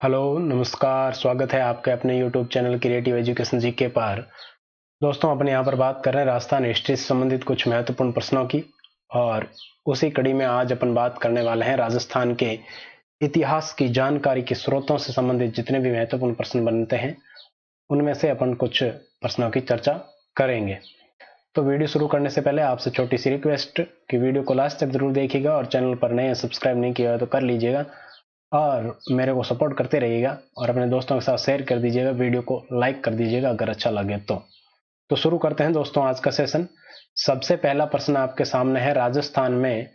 Hello नमस्कार, स्वागत है आपके अपने YouTube channel creative education GK पर। दोस्तों, अपन यहाँ पर बात कर रहे हैं राजस्थान हिस्ट्री से संबंधित कुछ महत्वपूर्ण प्रश्नों की, और उसी कड़ी में आज अपन बात करने वाले हैं राजस्थान के इतिहास की जानकारी के स्रोतों से संबंधित जितने भी महत्वपूर्ण प्रश्न बनते हैं उनमें से अपन कुछ प्रश्नों की चर्चा करेंगे। तो वीडियो शुरू करने से पहले आपसे छोटी सी रिक्वेस्ट कि वीडियो को लास्ट तक जरूर देखिएगा, और चैनल पर नए सब्सक्राइब नहीं किया तो कर लीजिएगा और मेरे को सपोर्ट करते रहिएगा, और अपने दोस्तों के साथ शेयर कर दीजिएगा, वीडियो को लाइक कर दीजिएगा अगर अच्छा लगे तो शुरू करते हैं दोस्तों आज का सेशन। सबसे पहला प्रश्न आपके सामने है, राजस्थान में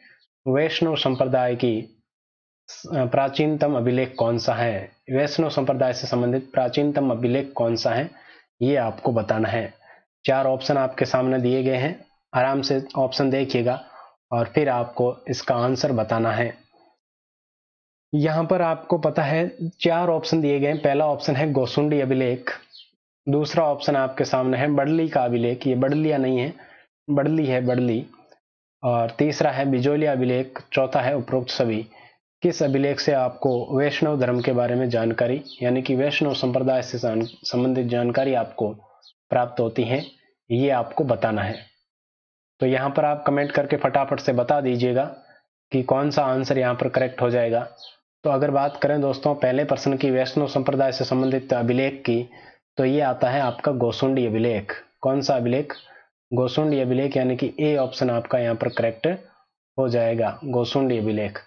वैष्णव संप्रदाय की प्राचीनतम अभिलेख कौन सा है? वैष्णव संप्रदाय से संबंधित प्राचीनतम अभिलेख कौन सा है, ये आपको बताना है। 4 ऑप्शन आपके सामने दिए गए हैं, आराम से ऑप्शन देखिएगा और फिर आपको इसका आंसर बताना है। यहां पर आपको पता है 4 ऑप्शन दिए गए हैं। पहला ऑप्शन है गोसुंडी अभिलेख, दूसरा ऑप्शन आपके सामने है बड़ली का अभिलेख, ये बड़लिया नहीं है, बड़ली है, बड़ली, और तीसरा है बिजोलिया अभिलेख, चौथा है उपरोक्त सभी। किस अभिलेख से आपको वैष्णव धर्म के बारे में जानकारी, यानी कि वैष्णव संप्रदाय से संबंधित जानकारी आपको प्राप्त होती है, ये आपको बताना है। तो यहां पर आप कमेंट करके फटाफट से बता दीजिएगा कि कौन सा आंसर यहां पर करेक्ट हो जाएगा। तो अगर बात करें दोस्तों पहले प्रश्न की, वैष्णव संप्रदाय से संबंधित अभिलेख की, तो ये आता है आपका गोसुंडी अभिलेख। कौन सा अभिलेख? गोसुंडी अभिलेख, यानी कि ए ऑप्शन आपका यहाँ पर करेक्ट हो जाएगा, गोसुंडी अभिलेख।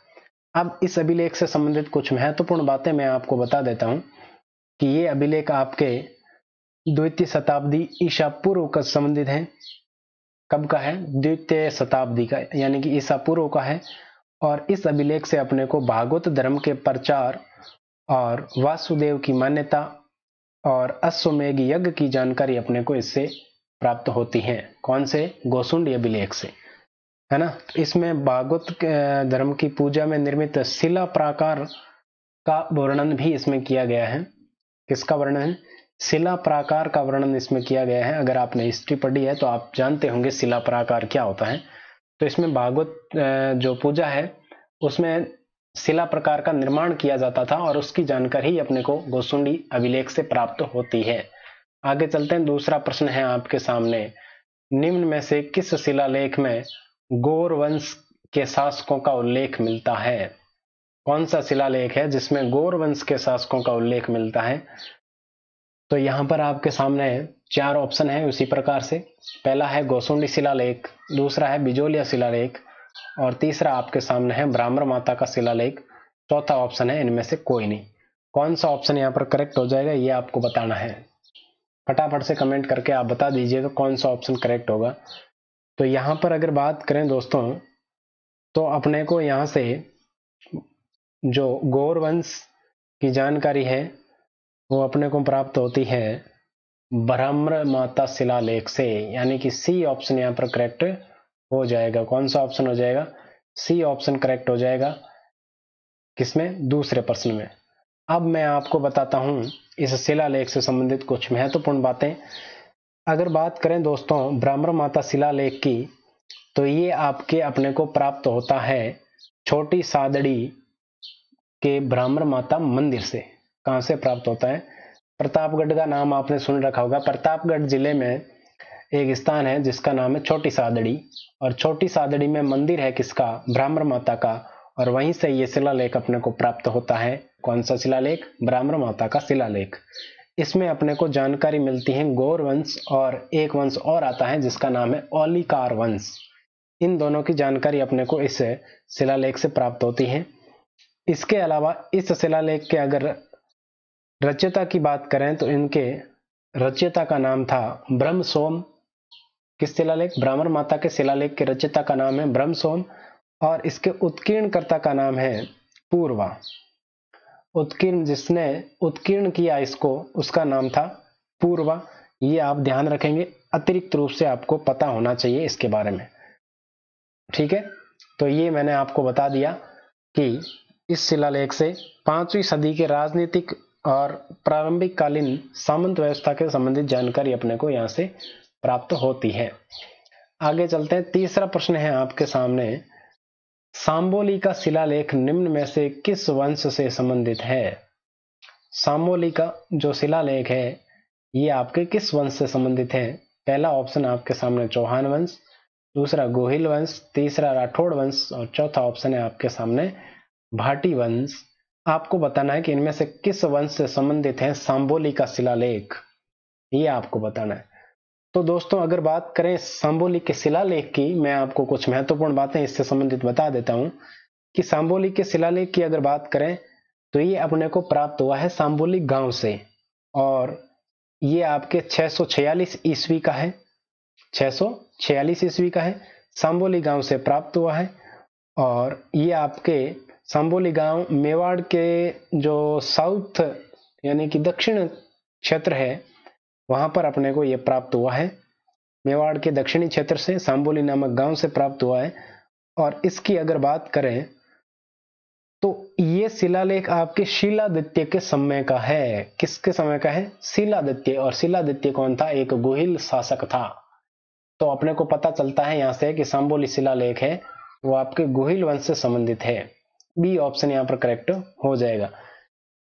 अब इस अभिलेख से संबंधित कुछ महत्वपूर्ण बातें मैं आपको बता देता हूं कि ये अभिलेख आपके द्वितीय शताब्दी ईसा पूर्व का संबंधित है। कब का है? द्वितीय शताब्दी का, यानी कि ईसा पूर्व का है। और इस अभिलेख से अपने को भागवत धर्म के प्रचार और वासुदेव की मान्यता और अश्वमेध यज्ञ की जानकारी अपने को इससे प्राप्त होती है। कौन से? गोसुंडी अभिलेख से, है ना। इसमें भागवत धर्म की पूजा में निर्मित शिला प्राकार का वर्णन भी इसमें किया गया है। किसका वर्णन? शिला प्राकार का वर्णन इसमें किया गया है। अगर आपने हिस्ट्री पढ़ी है तो आप जानते होंगे शिला प्राकार क्या होता है। तो इसमें भागवत जो पूजा है उसमें शिला प्रकार का निर्माण किया जाता था, और उसकी जानकारी अपने को गोसुंडी अभिलेख से प्राप्त होती है। आगे चलते हैं। दूसरा प्रश्न है आपके सामने, निम्न में से किस शिलालेख में गौर वंश के शासकों का उल्लेख मिलता है? कौन सा शिलालेख है जिसमें गौर वंश के शासकों का उल्लेख मिलता है? तो यहां पर आपके सामने 4 ऑप्शन है उसी प्रकार से। पहला है गोसुंडी शिलालेख, दूसरा है बिजोलिया शिलालेख, और तीसरा आपके सामने है ब्राह्मण माता का शिलालेख, चौथा ऑप्शन है इनमें से कोई नहीं। कौन सा ऑप्शन यहाँ पर करेक्ट हो जाएगा ये आपको बताना है। फटाफट से कमेंट करके आप बता दीजिएगा कौन सा ऑप्शन करेक्ट होगा। तो यहां पर अगर बात करें दोस्तों, तो अपने को यहां से जो गौर वंश की जानकारी है वो अपने को प्राप्त होती है ब्राह्मण माता शिलालेख से, यानी कि सी ऑप्शन यहाँ पर करेक्ट हो जाएगा। कौन सा ऑप्शन हो जाएगा? सी ऑप्शन करेक्ट हो जाएगा। किसमें? दूसरे प्रश्न में। अब मैं आपको बताता हूं इस शिलालेख से संबंधित कुछ महत्वपूर्ण बातें। अगर बात करें दोस्तों ब्राह्मण माता शिलालेख की, तो ये आपके अपने को प्राप्त होता है छोटी सादड़ी के ब्राह्मण माता मंदिर से। कहां से प्राप्त होता है? प्रतापगढ़ का नाम आपने सुन रखा होगा। प्रतापगढ़ जिले में एक स्थान है जिसका नाम है छोटी सादड़ी, और छोटी सादड़ी में मंदिर है किसका? ब्राह्मण माता का, और वहीं से ये शिलालेख अपने को प्राप्त होता है। कौन सा शिलालेख? ब्राह्मण माता का शिलालेख। इसमें अपने को जानकारी मिलती है गौर वंश, और एक वंश और आता है जिसका नाम है ओलिकार वंश। इन दोनों की जानकारी अपने को इस शिलालेख से प्राप्त होती है। इसके अलावा इस शिलालेख के अगर रचयिता की बात करें तो इनके रचयिता का नाम था ब्रह्मसोम। किस शिलालेख? ब्राह्मण माता के शिलालेख के रचयिता का नाम है ब्रह्मसोम, और इसके उत्कीर्णकर्ता का नाम है पूर्वा। उत्कीर्ण, जिसने उत्कीर्ण किया इसको, उसका नाम था पूर्वा। ये आप ध्यान रखेंगे, अतिरिक्त रूप से आपको पता होना चाहिए इसके बारे में, ठीक है। तो ये मैंने आपको बता दिया कि इस शिलालेख से 5वीं सदी के राजनीतिक और प्रारंभिक कालीन सामंत व्यवस्था के संबंधित जानकारी अपने को यहां से प्राप्त होती है। आगे चलते हैं। तीसरा प्रश्न है आपके सामने, सांबोली का शिलालेख निम्न में से किस वंश से संबंधित है? सांबोली का जो शिलालेख है ये आपके किस वंश से संबंधित है? पहला ऑप्शन आपके सामने चौहान वंश, दूसरा गोहिल वंश, तीसरा राठौड़ वंश और चौथा ऑप्शन है आपके सामने भाटी वंश। आपको बताना है कि इनमें से किस वंश से संबंधित है सांबोली का शिलालेख, ये आपको बताना है। तो दोस्तों अगर बात करें सांबोली के शिलालेख की, मैं आपको कुछ महत्वपूर्ण बातें इससे संबंधित बता देता हूं कि सांबोली के शिलालेख की अगर बात करें तो ये अपने को प्राप्त हुआ है सांबोली गांव से, और ये आपके 646 ईस्वी का है, 646 ईस्वी का है, सांबोली गांव से प्राप्त हुआ है। और ये आपके सांबोली गांव मेवाड़ के जो साउथ यानी कि दक्षिण क्षेत्र है वहां पर अपने को ये प्राप्त हुआ है। मेवाड़ के दक्षिणी क्षेत्र से सांबोली नामक गांव से प्राप्त हुआ है। और इसकी अगर बात करें तो ये शिलालेख आपके शीलादित्य के समय का है। किसके समय का है? शीलादित्य। और शीलादित्य कौन था? एक गोहिल शासक था। तो अपने को पता चलता है यहां से कि सांबोली शिलालेख है वो आपके गोहिल वंश से संबंधित है। बी ऑप्शन यहां पर करेक्ट हो जाएगा।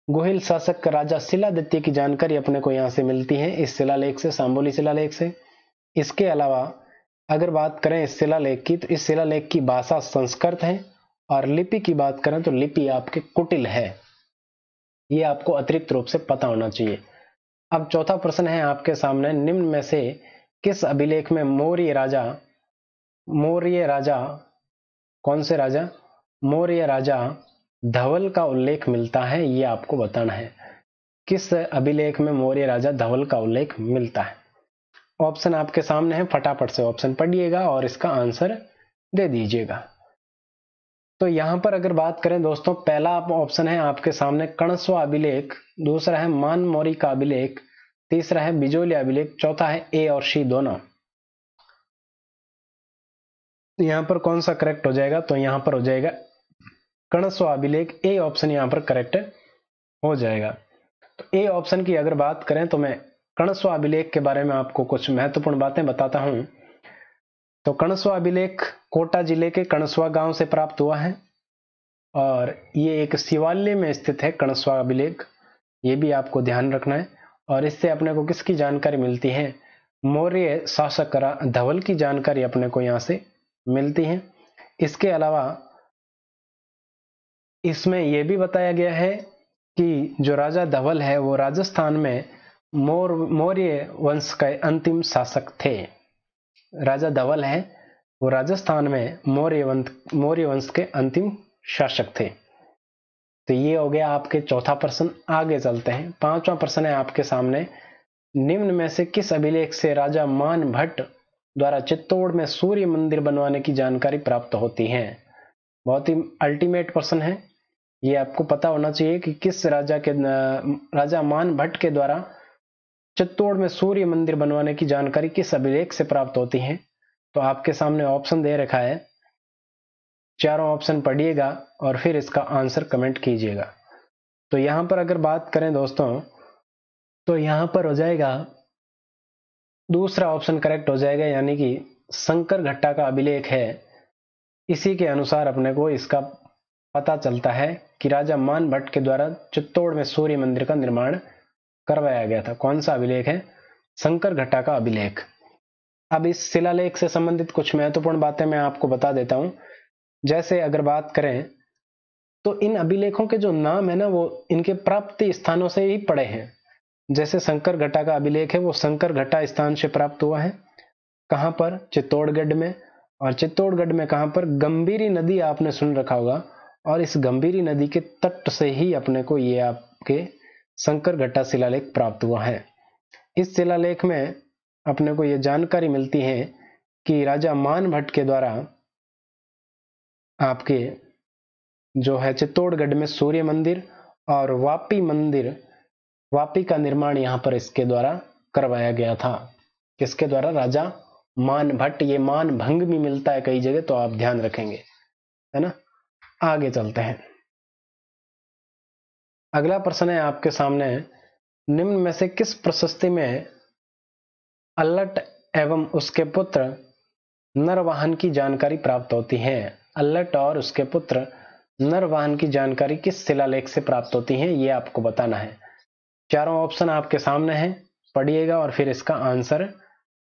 गोहिल शासक राजा शिलादित्य की जानकारी अपने को यहां से मिलती है इस शिलालेख से, सांबोली शिलालेख से। इसके अलावा अगर बात करें इस शिलालेख की तो इस शिलालेख की भाषा संस्कृत है और लिपि की बात करें तो लिपि आपके कुटिल है। ये आपको अतिरिक्त रूप से पता होना चाहिए। अब चौथा प्रश्न है आपके सामने, निम्न में से किस अभिलेख में मौर्य राजा कौन से राजा? मौर्य राजा धवल का उल्लेख मिलता है, ये आपको बताना है। किस अभिलेख में मौर्य राजा धवल का उल्लेख मिलता है? ऑप्शन आपके सामने है, फटाफट से ऑप्शन पढ़िएगा और इसका आंसर दे दीजिएगा। तो यहां पर अगर बात करें दोस्तों, पहला ऑप्शन है आपके सामने कणस्वा अभिलेख, दूसरा है मान मौर्य का अभिलेख, तीसरा है बिजोलिया अभिलेख, चौथा है ए और सी दोनों। यहां पर कौन सा करेक्ट हो जाएगा? तो यहां पर हो जाएगा कणस्वा अभिलेख, ए ऑप्शन यहां पर करेक्ट हो जाएगा। तो ए ऑप्शन की अगर बात करें तो मैं कणस्वा अभिलेख के बारे में आपको कुछ महत्वपूर्ण बातें बताता हूं। तो कणस्वा अभिलेख कोटा जिले के कणस्वा गांव से प्राप्त हुआ है और ये एक शिवालय में स्थित है कणस्वा अभिलेख, ये भी आपको ध्यान रखना है। और इससे अपने को किसकी जानकारी मिलती है? मौर्य शासक धवल की जानकारी अपने को यहां से मिलती है। इसके अलावा इसमें यह भी बताया गया है कि जो राजा धवल है वो राजस्थान में मौर्य वंश के अंतिम शासक थे। राजा धवल है वो राजस्थान में मौर्य वंश के अंतिम शासक थे। तो ये हो गया आपके चौथा प्रश्न। आगे चलते हैं, पांचवा प्रश्न है आपके सामने, निम्न में से किस अभिलेख से राजा मान भट्ट द्वारा चित्तौड़ में सूर्य मंदिर बनवाने की जानकारी प्राप्त होती है? बहुत ही अल्टीमेट प्रश्न है, ये आपको पता होना चाहिए कि किस राजा मान भट्ट के द्वारा चित्तौड़ में सूर्य मंदिर बनवाने की जानकारी किस अभिलेख से प्राप्त होती है। तो आपके सामने ऑप्शन दे रखा है, चारों ऑप्शन पढ़िएगा और फिर इसका आंसर कमेंट कीजिएगा। तो यहां पर अगर बात करें दोस्तों तो यहां पर हो जाएगा दूसरा ऑप्शन करेक्ट हो जाएगा, यानी कि शंकर घट्टा का अभिलेख है। इसी के अनुसार अपने को इसका पता चलता है कि राजा मान भट्ट के द्वारा चित्तौड़ में सूर्य मंदिर का निर्माण करवाया गया था। कौन सा अभिलेख है? शंकर घट्टा का अभिलेख। अब इस शिलालेख से संबंधित कुछ महत्वपूर्ण बातें मैं आपको बता देता हूं। जैसे अगर बात करें तो इन अभिलेखों के जो नाम है ना वो इनके प्राप्ति स्थानों से ही पड़े हैं। जैसे शंकर घट्टा का अभिलेख है वो शंकर घट्टा स्थान से प्राप्त हुआ है। कहां पर? चित्तौड़गढ़ में। और चित्तौड़गढ़ में कहां पर? गंभीरी नदी आपने सुन रखा होगा, और इस गंभीरी नदी के तट से ही अपने को ये आपके शंकर घट्टा शिलालेख प्राप्त हुआ है। इस शिलालेख में अपने को यह जानकारी मिलती है कि राजा मान भट्ट के द्वारा आपके जो है चित्तौड़गढ़ में सूर्य मंदिर और वापी का निर्माण यहां पर इसके द्वारा करवाया गया था। किसके द्वारा? राजा मान भट्ट। ये मान भंग भी मिलता है कई जगह, तो आप ध्यान रखेंगे, है ना। आगे चलते हैं। अगला प्रश्न है आपके सामने, निम्न में से किस प्रशस्ति में अल्लट एवं उसके पुत्र नरवाहन की जानकारी प्राप्त होती है? अल्लट और उसके पुत्र नरवाहन की जानकारी किस शिलालेख से प्राप्त होती है, ये आपको बताना है। चारों ऑप्शन आपके सामने हैं, पढ़िएगा और फिर इसका आंसर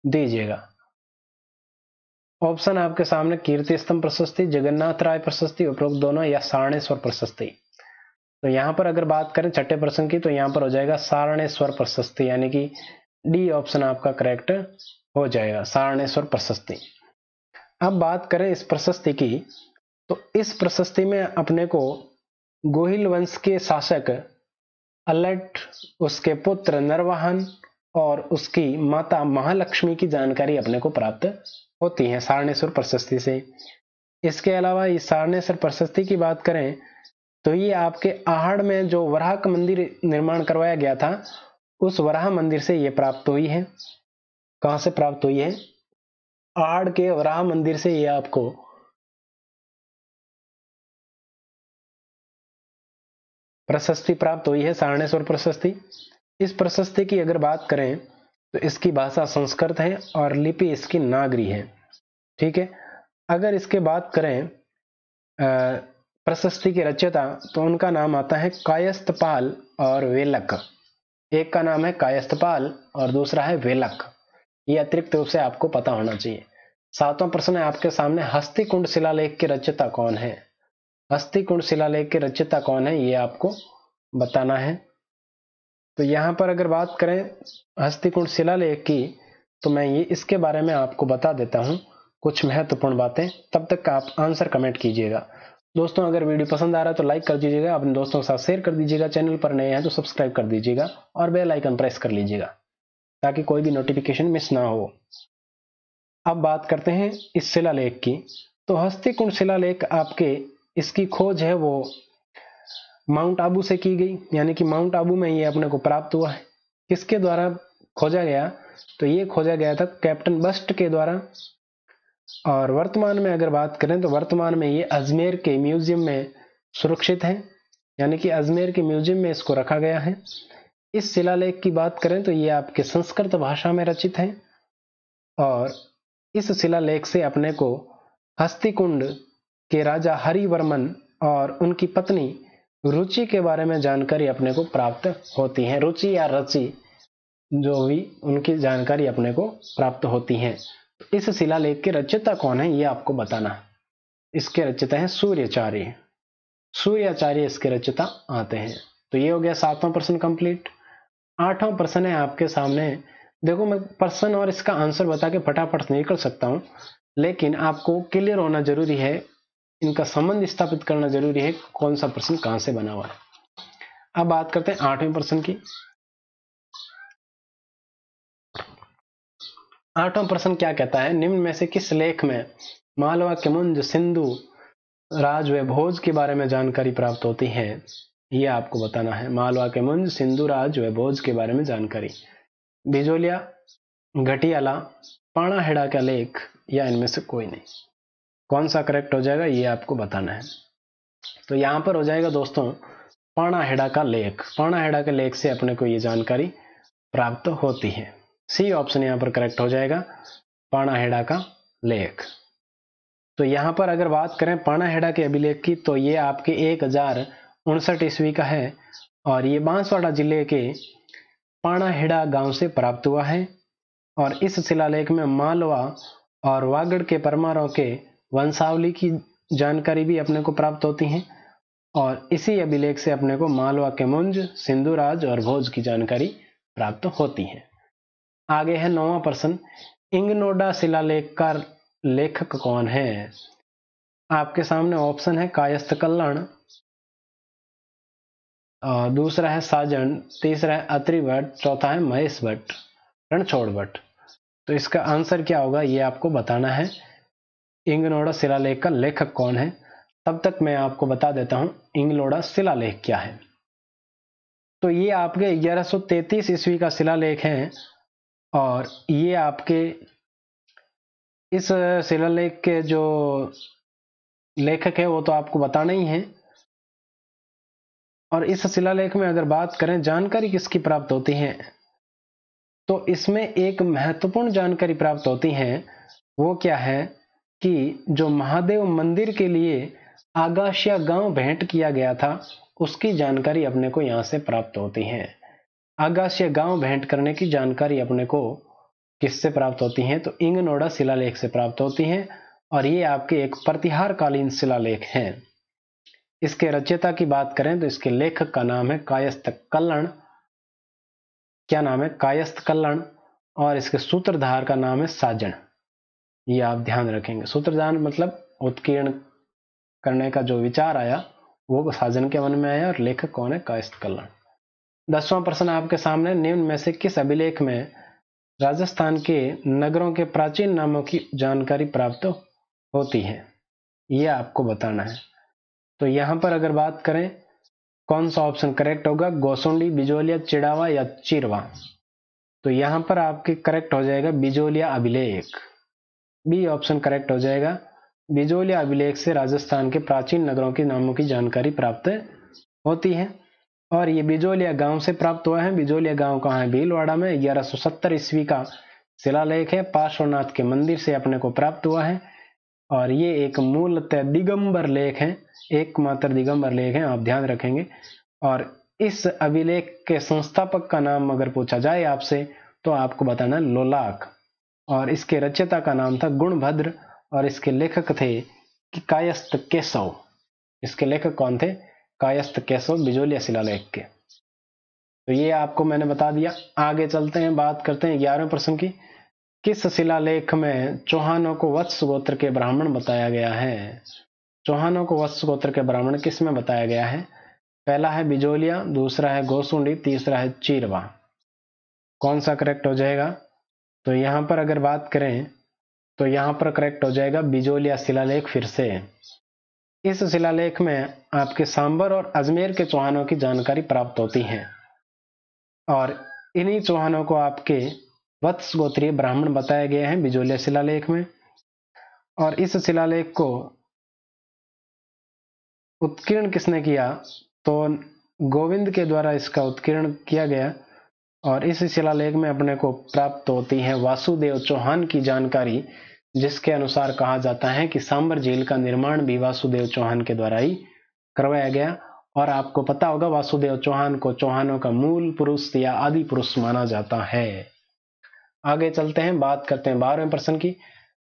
दीजिएगा। ऑप्शन आपके सामने कीर्ति स्तंभ प्रशस्ति, जगन्नाथ राय प्रशस्ति, उपरोक्त दोनों या सारणेश्वर प्रशस्ति। तो यहां पर अगर बात करें छठे प्रश्न की तो यहां पर हो जाएगा सारणेश्वर प्रशस्ति, यानी कि डी ऑप्शन आपका करेक्ट हो जाएगा, सारणेश्वर प्रशस्ति। अब बात करें इस प्रशस्ति की, तो इस प्रशस्ति में अपने को गोहिल वंश के शासक अलट, उसके पुत्र नरवाहन और उसकी माता महालक्ष्मी की जानकारी अपने को प्राप्त होती है सारणेश्वर प्रशस्ति से। इसके अलावा इस सारणेश्वर प्रशस्ति की बात करें तो ये आपके आहड़ में जो वराह का मंदिर निर्माण करवाया गया था, उस वराह मंदिर से ये प्राप्त हुई है। कहां से प्राप्त हुई है? आहड़ के वराह मंदिर से ये आपको प्रशस्ति प्राप्त हुई है, सारणेश्वर प्रशस्ति। इस प्रशस्ति की अगर बात करें तो इसकी भाषा संस्कृत है और लिपि इसकी नागरी है। ठीक है। अगर इसके बात करें प्रशस्ति के रचयिता, तो उनका नाम आता है कायस्थपाल और वेलक। एक का नाम है कायस्थपाल और दूसरा है वेलक। ये अतिरिक्त रूप से आपको पता होना चाहिए। सातवां प्रश्न है आपके सामने, हस्तिकुंड शिलालेख के रचयिता कौन है? हस्तिकुंड शिलालेख के रचयिता कौन है, ये आपको बताना है। तो यहां पर अगर बात करें हस्तिकुंड शिलालेख की, तो मैं ये इसके बारे में आपको बता देता हूं कुछ महत्वपूर्ण बातें, तब तक आप आंसर कमेंट कीजिएगा। दोस्तों अगर वीडियो पसंद आ रहा है तो लाइक कर दीजिएगा, अपने दोस्तों के साथ शेयर कर दीजिएगा, चैनल पर नए हैं तो सब्सक्राइब कर दीजिएगा और बेल आइकन प्रेस कर लीजिएगा ताकि कोई भी नोटिफिकेशन मिस ना हो। अब बात करते हैं इस शिलालेख की। तो हस्तिकुंड शिलालेख आपके इसकी खोज है वो माउंट आबू से की गई, यानी कि माउंट आबू में ये अपने को प्राप्त हुआ है। किसके द्वारा खोजा गया? तो ये खोजा गया था कैप्टन बस्ट के द्वारा। और वर्तमान में अगर बात करें तो वर्तमान में ये अजमेर के म्यूजियम में सुरक्षित है, यानी कि अजमेर के म्यूजियम में इसको रखा गया है। इस शिलालेख की बात करें तो ये आपके संस्कृत भाषा में रचित है और इस शिलालेख से अपने को हस्तिकुंड के राजा हरिवर्मन और उनकी पत्नी रुचि के बारे में जानकारी अपने को प्राप्त होती है। रुचि या रचि जो भी उनकी जानकारी अपने को प्राप्त होती है। तो इस शिलालेख के रचयिता कौन है ये आपको बताना है। इसके रचयिता है सूर्याचार्य। सूर्याचार्य इसके रचयिता आते हैं। तो ये हो गया सातवां प्रश्न कंप्लीट। आठवां प्रश्न है आपके सामने। देखो मैं प्रश्न और इसका आंसर बता के फटाफट नहीं कर सकता हूं, लेकिन आपको क्लियर होना जरूरी है, इनका संबंध स्थापित करना जरूरी है, कौन सा प्रश्न कहां से बना हुआ है। अब बात करते हैं आठवें प्रश्न की। आठवां प्रश्न क्या कहता है, निम्न में से किस लेख में मालवा के मुंज सिंधु राज व भोज के बारे में जानकारी प्राप्त होती है, ये आपको बताना है। मालवा के मुंज सिंधु राज व भोज के बारे में जानकारी। बिजोलिया, घटियाला, पाणाहेड़ा का लेख या इनमें से कोई नहीं। कौन सा करेक्ट हो जाएगा ये आपको बताना है। तो यहां पर हो जाएगा दोस्तों पाणाहेड़ा का लेख। पाणाहेड़ा के लेख से अपने को ये जानकारी प्राप्त होती है। सी ऑप्शन यहां पर करेक्ट हो जाएगा, पाणाहेड़ा का लेख। तो यहां पर अगर बात करें पाणाहेड़ा के अभिलेख की, तो ये आपके 1059 ईस्वी का है और ये बांसवाड़ा जिले के पाणाहेड़ा गांव से प्राप्त हुआ है। और इस शिलालेख में मालवा और वागड़ के परमारों के वंशावली की जानकारी भी अपने को प्राप्त होती है और इसी अभिलेख से अपने को मालवा के मुंज, सिंधुराज और भोज की जानकारी प्राप्त होती है। आगे है 9वां प्रश्न, इंगनोडा शिलालेख का लेखक कौन है? आपके सामने ऑप्शन है कायस्थ कल्याण, दूसरा है साजन, तीसरा है अत्रि भट्ट, चौथा है महेश भट्ट, रणछोड़ भट्ट। तो इसका आंसर क्या होगा ये आपको बताना है। इंगनोडा शिलालेख का लेखक कौन है? तब तक मैं आपको बता देता हूं इंगनोडा शिलालेख क्या है। तो ये आपके 1133 ईस्वी का शिलालेख है और ये आपके इस शिलालेख के जो लेखक है वो तो आपको बताना ही है। और इस शिलालेख में अगर बात करें जानकारी किसकी प्राप्त होती है, तो इसमें एक महत्वपूर्ण जानकारी प्राप्त होती है। वो क्या है कि जो महादेव मंदिर के लिए आगाशिया गांव भेंट किया गया था, उसकी जानकारी अपने को यहां से प्राप्त होती है। आगास्य गांव भेंट करने की जानकारी अपने को किससे प्राप्त होती है? तो इंगनोड़ा शिलालेख से प्राप्त होती है और ये आपके एक प्रतिहारकालीन शिलालेख हैं। इसके रचयिता की बात करें तो इसके लेखक का नाम है कायस्थ कल्लण। क्या नाम है? कायस्थ कल्लण। और इसके सूत्रधार का नाम है साजन। ये आप ध्यान रखेंगे। सूत्रधार मतलब उत्कीर्ण करने का जो विचार आया वो साजन के मन में आया और लेखक कौन है? कायस्थ कल्लण। 10वां प्रश्न आपके सामने, निम्न में से किस अभिलेख में राजस्थान के नगरों के प्राचीन नामों की जानकारी प्राप्त होती है? यह आपको बताना है। तो यहां पर अगर बात करें कौन सा ऑप्शन करेक्ट होगा? गोसुंडी, बिजोलिया, चिड़ावा या चिरवा? तो यहां पर आपके करेक्ट हो जाएगा बिजोलिया अभिलेख। बी ऑप्शन करेक्ट हो जाएगा। बिजोलिया अभिलेख से राजस्थान के प्राचीन नगरों के नामों की जानकारी प्राप्त होती है और ये बिजोलिया गांव से प्राप्त हुआ है। बिजोलिया गांव कहाँ है? भीलवाड़ा में। 1170 ईस्वी का शिलालेख है। पार्श्वनाथ के मंदिर से अपने को प्राप्त हुआ है और ये एक मूलतः दिगंबर लेख है, एकमात्र दिगंबर लेख है, आप ध्यान रखेंगे। और इस अभिलेख के संस्थापक का नाम अगर पूछा जाए आपसे तो आपको बताना लोलाक और इसके रचयिता का नाम था गुणभद्र और इसके लेखक थे कायस्थ केशव। इसके लेखक कौन थे? कायस्थ केशव, बिजोलिया शिलालेख के। तो ये आपको मैंने बता दिया। आगे चलते हैं, बात करते हैं 11वें प्रश्न की। किस शिलालेख में चौहानों को वत्स गोत्र के ब्राह्मण बताया गया है? चौहानों को वत्स गोत्र के ब्राह्मण किस में बताया गया है? पहला है बिजोलिया, दूसरा है गोसुंडी, तीसरा है चिरवा। कौन सा करेक्ट हो जाएगा? तो यहां पर अगर बात करें तो यहां पर करेक्ट हो जाएगा बिजोलिया शिलालेख। फिर से इस शिलालेख में आपके सांबर और अजमेर के चौहानों की जानकारी प्राप्त होती है और इन्हीं चौहानों को आपके वत्स गोत्रीय ब्राह्मण बताए गए हैं बिजोलिया शिलालेख में। और इस शिलालेख को उत्कीर्ण किसने किया? तो गोविंद के द्वारा इसका उत्कीर्ण किया गया और इस शिलालेख में अपने को प्राप्त होती है वासुदेव चौहान की जानकारी, जिसके अनुसार कहा जाता है कि सांबर झील का निर्माण भी वासुदेव चौहान के द्वारा ही करवाया गया। और आपको पता होगा वासुदेव चौहान को चौहानों का मूल पुरुष या आदि पुरुष माना जाता है। आगे चलते हैं, बात करते हैं 12वें प्रश्न की।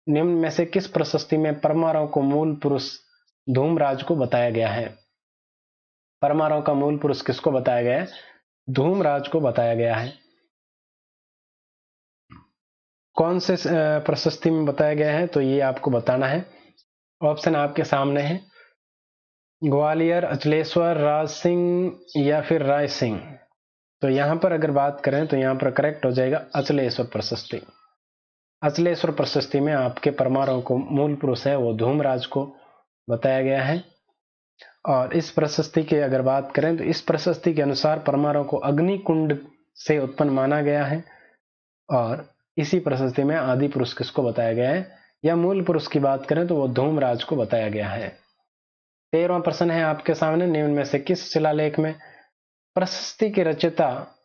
निम्न में से किस प्रशस्ति में परमारों को मूल पुरुष धूमराज को बताया गया है? परमारों का मूल पुरुष किसको बताया गया है? धूमराज को बताया गया है। कौन से प्रशस्ति में बताया गया है? तो ये आपको बताना है। ऑप्शन आपके सामने है, ग्वालियर, अचलेश्वर, राज सिंह या फिर राय सिंह। तो यहां पर अगर बात करें तो यहां पर करेक्ट हो जाएगा अचलेश्वर प्रशस्ति। अचलेश्वर प्रशस्ति में आपके परमारों को मूल पुरुष है वो धूमराज को बताया गया है। और इस प्रशस्ति की अगर बात करें तो इस प्रशस्ति के अनुसार परमारों को अग्निकुंड से उत्पन्न माना गया है और इसी प्रशस्ति में आदि पुरुष किसको बताया गया है या मूल पुरुष की बात करें तो वो धूमराज को बताया गया है। 13वां प्रश्न है आपके सामने, निम्न में से किस शिलालेख में प्रशस्ति के रचयिता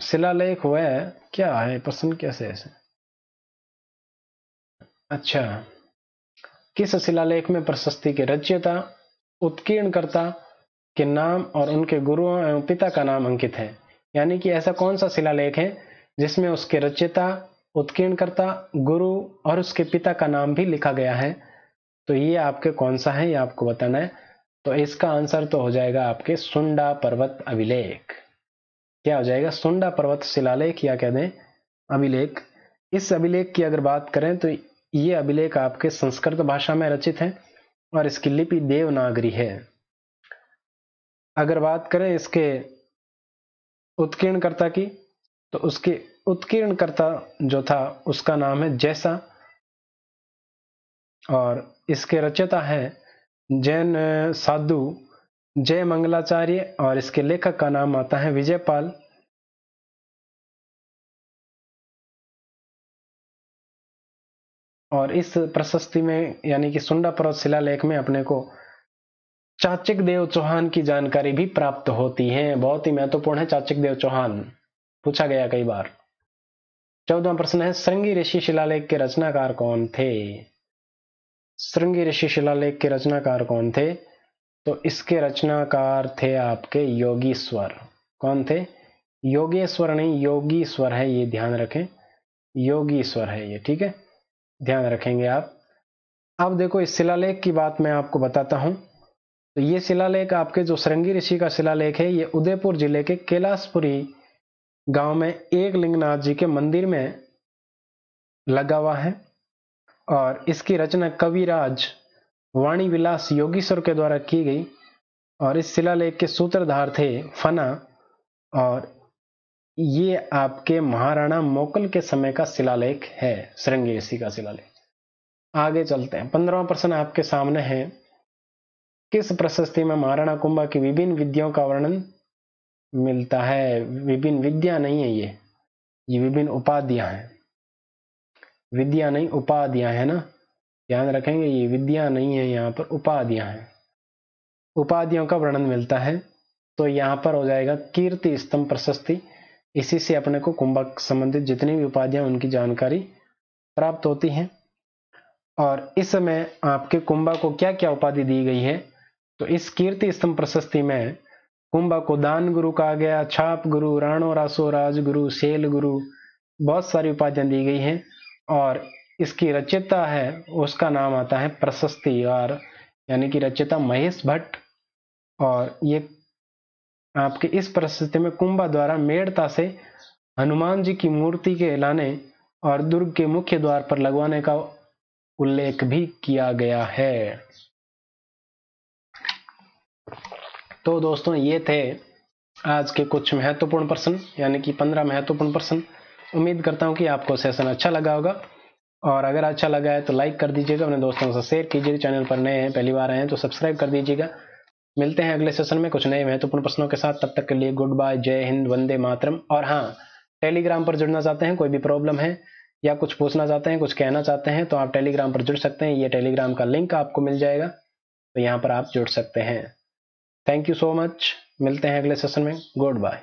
शिलालेख वह क्या है? प्रश्न कैसे ऐसे? अच्छा, किस शिलालेख में प्रशस्ति के रचयिता उत्कीर्णकर्ता के नाम और उनके गुरुओं एवं पिता का नाम अंकित है? यानी कि ऐसा कौन सा शिलालेख है जिसमें उसके रचयिता, उत्कीर्णकर्ता, गुरु और उसके पिता का नाम भी लिखा गया है? तो ये आपके कौन सा है ये आपको बताना है। तो इसका आंसर तो हो जाएगा आपके सुंडा पर्वत अभिलेख। क्या हो जाएगा? सुंडा पर्वत शिलालेख या कह दें अभिलेख। इस अभिलेख की अगर बात करें तो ये अभिलेख आपके संस्कृत भाषा में रचित है और इसकी लिपि देवनागरी है। अगर बात करें इसके उत्कीर्णकर्ता की तो उसके उत्कीर्णकर्ता जो था उसका नाम है जैसा और इसके रचयिता है जैन साधु जय मंगलाचार्य और इसके लेखक का नाम आता है विजयपाल। और इस प्रशस्ति में यानी कि सुंडा पर्वत शिलालेख में अपने को चाचक देव चौहान की जानकारी भी प्राप्त होती है। बहुत ही महत्वपूर्ण है चाचक देव चौहान, पूछा गया कई बार। 14वां प्रश्न है, श्रृंगी ऋषि शिलालेख के रचनाकार कौन थे? श्रृंगी ऋषि शिलालेख के रचनाकार कौन थे? तो इसके रचनाकार थे आपके योगीश्वर। कौन थे? योगेश्वर नहीं, योगीश्वर है, ये ध्यान रखें, योगीश्वर है ये, ठीक है, ध्यान रखेंगे आप। अब देखो इस शिलालेख की बात मैं आपको बताता हूं। तो ये शिलालेख आपके जो श्रृंगी ऋषि का शिलालेख है, ये उदयपुर जिले के कैलाशपुरी गांव में एक लिंगनाथ जी के मंदिर में लगा हुआ है और इसकी रचना कविराज वाणी विलास योगीश्वर के द्वारा की गई और इस शिलालेख के सूत्रधार थे फना और ये आपके महाराणा मोकल के समय का शिलालेख है, श्रृंगी ऋषि का शिलालेख। आगे चलते हैं। 15वां प्रश्न आपके सामने है, किस प्रशस्ति में महाराणा कुंभा की विभिन्न विद्याओं का वर्णन मिलता है? विभिन्न विद्या नहीं है ये विभिन्न उपाधियां हैं, विद्या नहीं उपाधियां है ना, ध्यान रखेंगे, ये विद्या नहीं है, यहाँ पर उपाधियां हैं, उपाधियों का वर्णन मिलता है। तो यहाँ पर हो जाएगा कीर्ति स्तंभ प्रशस्ति। इसी से अपने को कुंभा संबंधित जितनी भी उपाधियां उनकी जानकारी प्राप्त होती है। और इस समय आपके कुंभा को क्या क्या उपाधि दी गई है? तो इस कीर्ति स्तंभ प्रशस्ति में कुंभा को दान गुरु कहा गया, छाप गुरु, राणो रासो राजगुरु, सेल गुरु, बहुत सारी उपाधियां दी गई हैं। और इसकी रचयिता है उसका नाम आता है प्रशस्ति, और यानी कि रचयिता महेश भट्ट। और ये आपके इस प्रशस्ति में कुंभा द्वारा मेड़ता से हनुमान जी की मूर्ति के लाने और दुर्ग के मुख्य द्वार पर लगवाने का उल्लेख भी किया गया है। तो दोस्तों ये थे आज के कुछ महत्वपूर्ण प्रश्न, यानी कि 15 महत्वपूर्ण प्रश्न। उम्मीद करता हूं कि आपको सेशन अच्छा लगा होगा और अगर अच्छा लगा है तो लाइक कर दीजिएगा, अपने दोस्तों से शेयर कीजिएगा, चैनल पर नए हैं पहली बार आए हैं तो सब्सक्राइब कर दीजिएगा। मिलते हैं अगले सेशन में कुछ नए महत्वपूर्ण प्रश्नों के साथ, तब तक के लिए गुड बाय, जय हिंद, वंदे मातरम। और हाँ, टेलीग्राम पर जुड़ना चाहते हैं, कोई भी प्रॉब्लम है या कुछ पूछना चाहते हैं, कुछ कहना चाहते हैं तो आप टेलीग्राम पर जुड़ सकते हैं। ये टेलीग्राम का लिंक आपको मिल जाएगा, तो यहाँ पर आप जुड़ सकते हैं। थैंक यू सो मच, मिलते हैं अगले सेशन में, गुड बाय।